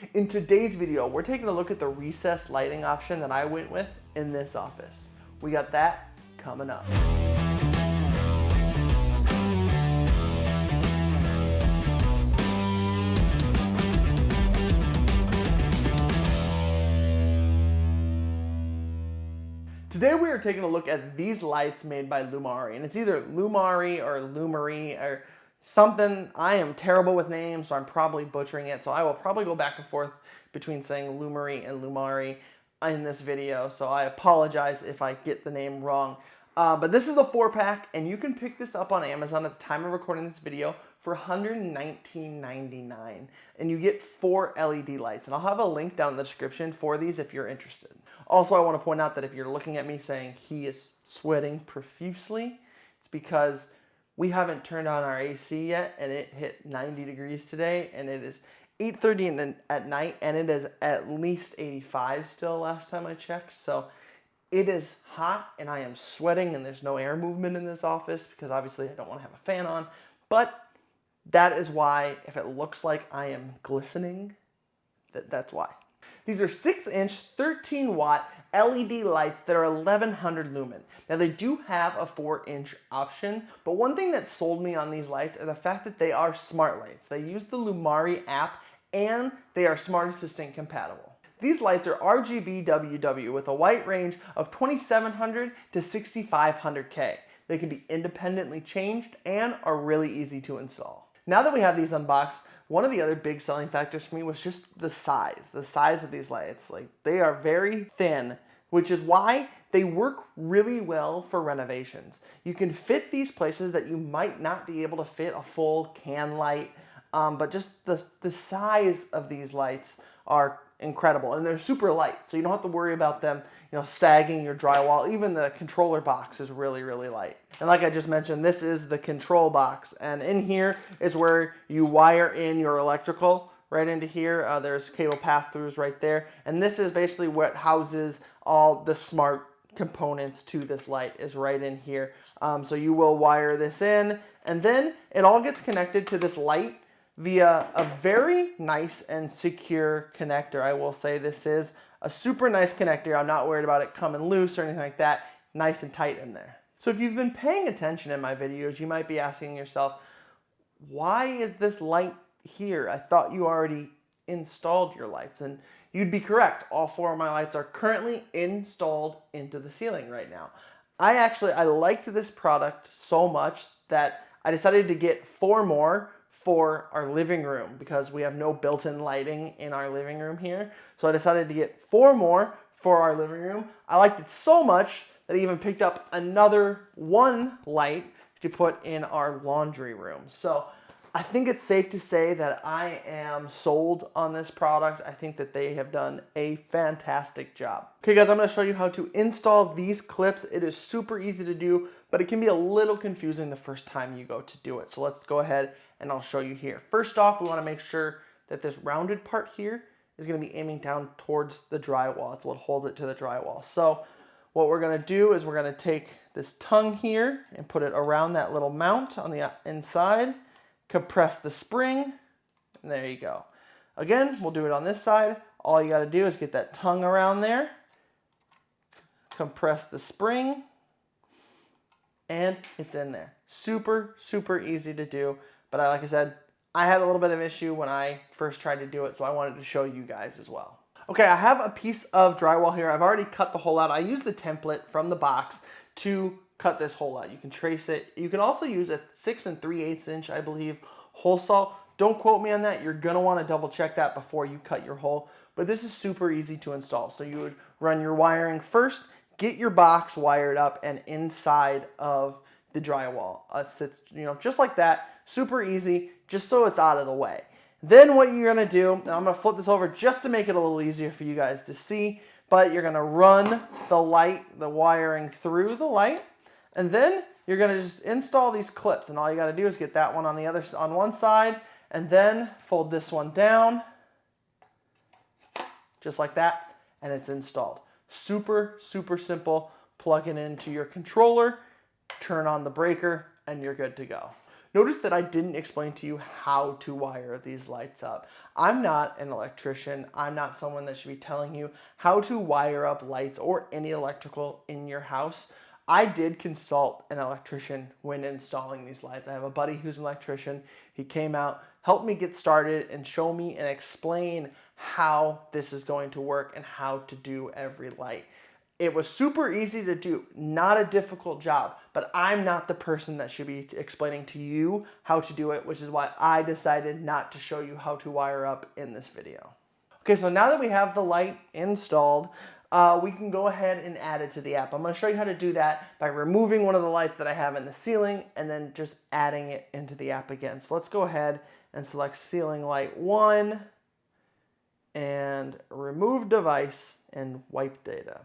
In today's video, we're taking a look at the recessed lighting option that I went with in this office. We got that coming up. Today we are taking a look at these lights made by Lumary, and it's either Lumary or Lumary or something. I am terrible with names, so I'm probably butchering it, so I will probably go back and forth between saying Lumary and Lumary in this video, so I apologize if I get the name wrong. But this is a 4-pack, and you can pick this up on Amazon at the time of recording this video for $119.99, and you get 4 LED lights, and I'll have a link down in the description for these if you're interested. Also, I want to point out that if you're looking at me saying he is sweating profusely, it's because we haven't turned on our AC yet, and it hit 90 degrees today, and it is 8:30 at night, and it is at least 85 still last time I checked, so it is hot, and I am sweating, and there's no air movement in this office because obviously I don't want to have a fan on, but that is why, if it looks like I am glistening, that's why. These are 6-inch, 13-watt LED lights that are 1100 lumen. Now they do have a 4-inch option, but one thing that sold me on these lights are the fact that they are smart lights. They use the Lumary app and they are Smart Assistant compatible. These lights are RGBWW with a white range of 2700 to 6500K. They can be independently changed and are really easy to install. Now that we have these unboxed, one of the other big selling factors for me was just the size of these lights. Like, they are very thin, which is why they work really well for renovations. You can fit these places that you might not be able to fit a full can light, but just the size of these lights are incredible, and they're super light, so you don't have to worry about them, sagging your drywall. Even the controller box is really, really light. And like I just mentioned, this is the control box, and in here is where you wire in your electrical right into here. There's cable pass-throughs right there, and this is basically what houses all the smart components to this light, is right in here. So you will wire this in, and then it all gets connected to this light via a very nice and secure connector. I will say this is a super nice connector. I'm not worried about it coming loose or anything like that. Nice and tight in there. So if you've been paying attention in my videos, you might be asking yourself, why is this light here? I thought you already installed your lights. And you'd be correct. All 4 of my lights are currently installed into the ceiling right now. I liked this product so much that I decided to get 4 more for our living room because we have no built-in lighting in our living room here. So I decided to get 4 more for our living room. I liked it so much that I even picked up another 1 light to put in our laundry room. So I think it's safe to say that I am sold on this product. I think that they have done a fantastic job. Okay guys, I'm gonna show you how to install these clips. It is super easy to do, but it can be a little confusing the first time you go to do it. So let's go ahead and I'll show you here. First off, we wanna make sure that this rounded part here is gonna be aiming down towards the drywall. It's what holds it to the drywall. So what we're gonna do is we're gonna take this tongue here and put it around that little mount on the inside, compress the spring, and there you go. Again, we'll do it on this side. All you gotta do is get that tongue around there, compress the spring, and it's in there. Super, super easy to do. But like I said, I had a little bit of issue when I first tried to do it, so I wanted to show you guys as well. Okay, I have a piece of drywall here. I've already cut the hole out. I used the template from the box to cut this hole out. You can trace it. You can also use a 6 3/8 inch, I believe, hole saw. Don't quote me on that. You're gonna wanna double check that before you cut your hole. But this is super easy to install. So you would run your wiring first, get your box wired up and inside of the drywall. Sits, just like that. Super easy, just so it's out of the way. Then what you're gonna do, and I'm gonna flip this over just to make it a little easier for you guys to see, but you're gonna run the wiring through the light, and then you're gonna just install these clips, and all you gotta do is get that one on one side, and then fold this one down, just like that, and it's installed. Super, super simple. Plug it into your controller, turn on the breaker, and you're good to go. Notice that I didn't explain to you how to wire these lights up. I'm not an electrician. I'm not someone that should be telling you how to wire up lights or any electrical in your house. I did consult an electrician when installing these lights. I have a buddy who's an electrician. He came out, helped me get started, and show me and explain how this is going to work and how to do every light. It was super easy to do, not a difficult job, but I'm not the person that should be explaining to you how to do it, which is why I decided not to show you how to wire up in this video. Okay, so now that we have the light installed, we can go ahead and add it to the app. I'm going to show you how to do that by removing one of the lights that I have in the ceiling and then just adding it into the app again. So let's go ahead and select ceiling light 1 and remove device and wipe data.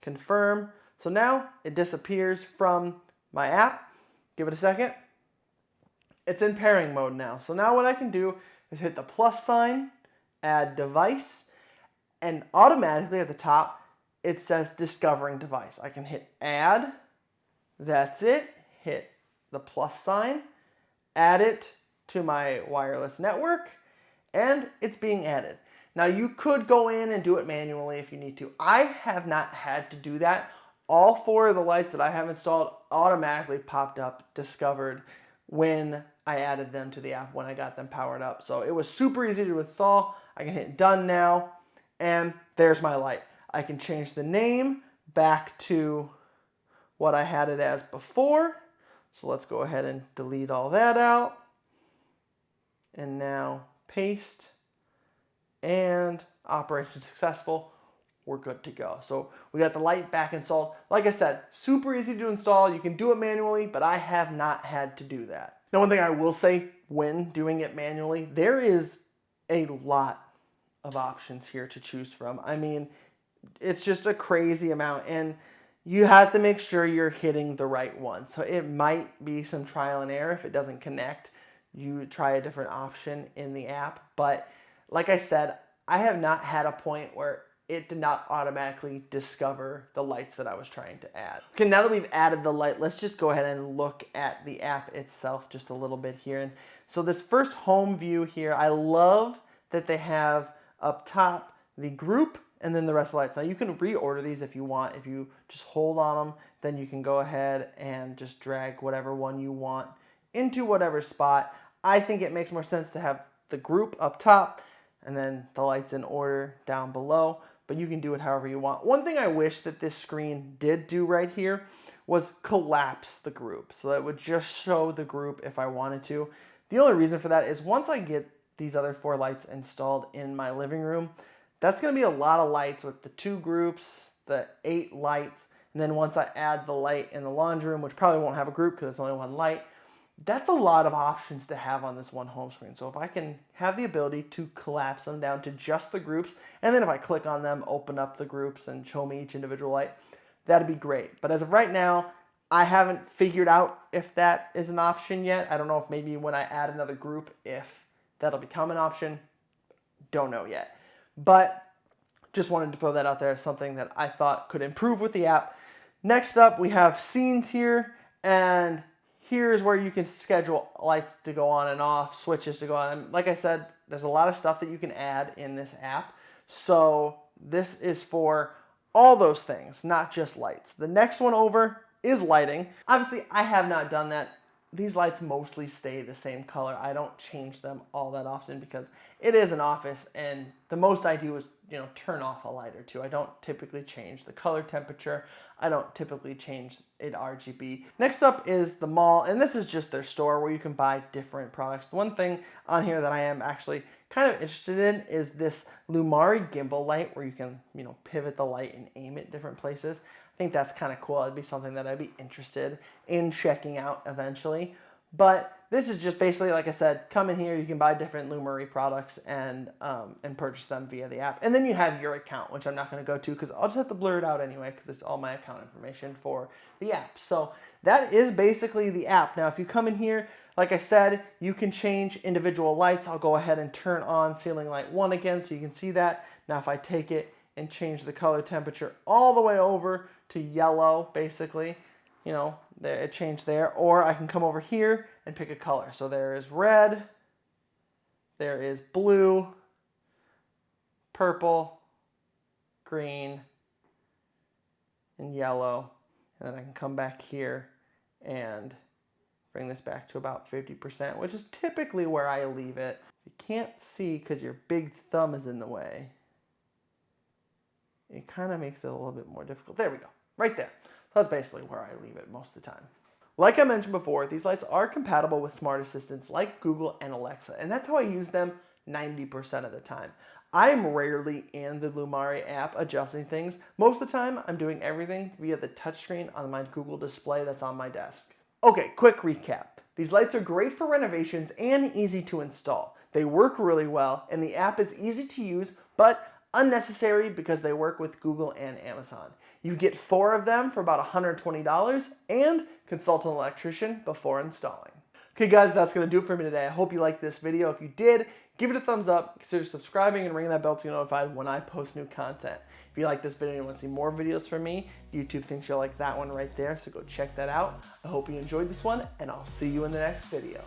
Confirm. So now it disappears from my app. Give it a second. It's in pairing mode now. So now what I can do is hit the plus sign, add device, and automatically at the top it says discovering device. I can hit add. That's it. Hit the plus sign, add it to my wireless network, and it's being added. Now you could go in and do it manually if you need to. I have not had to do that. All 4 of the lights that I have installed automatically popped up, discovered when I added them to the app, when I got them powered up. So it was super easy to install. I can hit done now, and there's my light. I can change the name back to what I had it as before. So let's go ahead and delete all that out. And now paste. And operation successful. We're good to go. So we got the light back installed. Like I said, super easy to install. You can do it manually, but I have not had to do that. Now, one thing I will say when doing it manually, there is a lot of options here to choose from. I mean, it's just a crazy amount, and you have to make sure you're hitting the right one. So it might be some trial and error. If it doesn't connect, you try a different option in the app. But like I said, I have not had a point where it did not automatically discover the lights that I was trying to add. Okay, now that we've added the light, let's just go ahead and look at the app itself just a little bit here. And so this first home view here, I love that they have up top the group and then the rest of the lights. Now you can reorder these if you want. If you just hold on them, then you can go ahead and just drag whatever one you want into whatever spot. I think it makes more sense to have the group up top and then the lights in order down below, but you can do it however you want. One thing I wish that this screen did do right here was collapse the group, so that it would just show the group if I wanted to. The only reason for that is once I get these other 4 lights installed in my living room, that's going to be a lot of lights with the 2 groups, the 8 lights, and then once I add the light in the laundry room, which probably won't have a group because it's only 1 light, that's a lot of options to have on this one home screen. So if I can have the ability to collapse them down to just the groups, and then if I click on them, open up the groups and show me each individual light, that'd be great. But as of right now, I haven't figured out if that is an option yet. I don't know if maybe when I add another group, if that'll become an option. Don't know yet. But just wanted to throw that out there as something that I thought could improve with the app. Next up, we have scenes here, and here's where you can schedule lights to go on and off, switches to go on. And like I said, there's a lot of stuff that you can add in this app. So this is for all those things, not just lights. The next one over is lighting. Obviously, I have not done that. These lights mostly stay the same color. I don't change them all that often because it is an office, and the most I do is, turn off a light or 2. I don't typically change the color temperature. I don't typically change it RGB. Next up is the mall, and this is just their store where you can buy different products. The one thing on here that I am actually kind of interested in is this Lumary gimbal light where you can, pivot the light and aim it different places. I think that's kind of cool. It'd be something that I'd be interested in checking out eventually. But this is just basically, like I said, come in here, you can buy different Lumary products and purchase them via the app. And then you have your account, which I'm not going to go to because I'll just have to blur it out anyway because it's all my account information for the app. So that is basically the app. Now, if you come in here, like I said, you can change individual lights. I'll go ahead and turn on ceiling light 1 again so you can see that. Now, if I take it and change the color temperature all the way over to yellow, basically, you know, there, it changed there. Or I can come over here and pick a color. So there is red, there is blue, purple, green, and yellow. And then I can come back here and bring this back to about 50%, which is typically where I leave it. You can't see because your big thumb is in the way. It kind of makes it a little bit more difficult. There we go, right there. That's basically where I leave it most of the time. Like I mentioned before, these lights are compatible with smart assistants like Google and Alexa, and that's how I use them 90% of the time. I'm rarely in the Lumary app adjusting things. Most of the time, I'm doing everything via the touchscreen on my Google display that's on my desk. Okay, quick recap. These lights are great for renovations and easy to install. They work really well, and the app is easy to use, but unnecessary because they work with Google and Amazon. You get 4 of them for about $120 and consult an electrician before installing. Okay guys, that's going to do it for me today. I hope you liked this video. If you did, give it a thumbs up, consider subscribing and ringing that bell to get notified when I post new content. If you like this video and want to see more videos from me, YouTube thinks you'll like that one right there, so go check that out. I hope you enjoyed this one, and I'll see you in the next video.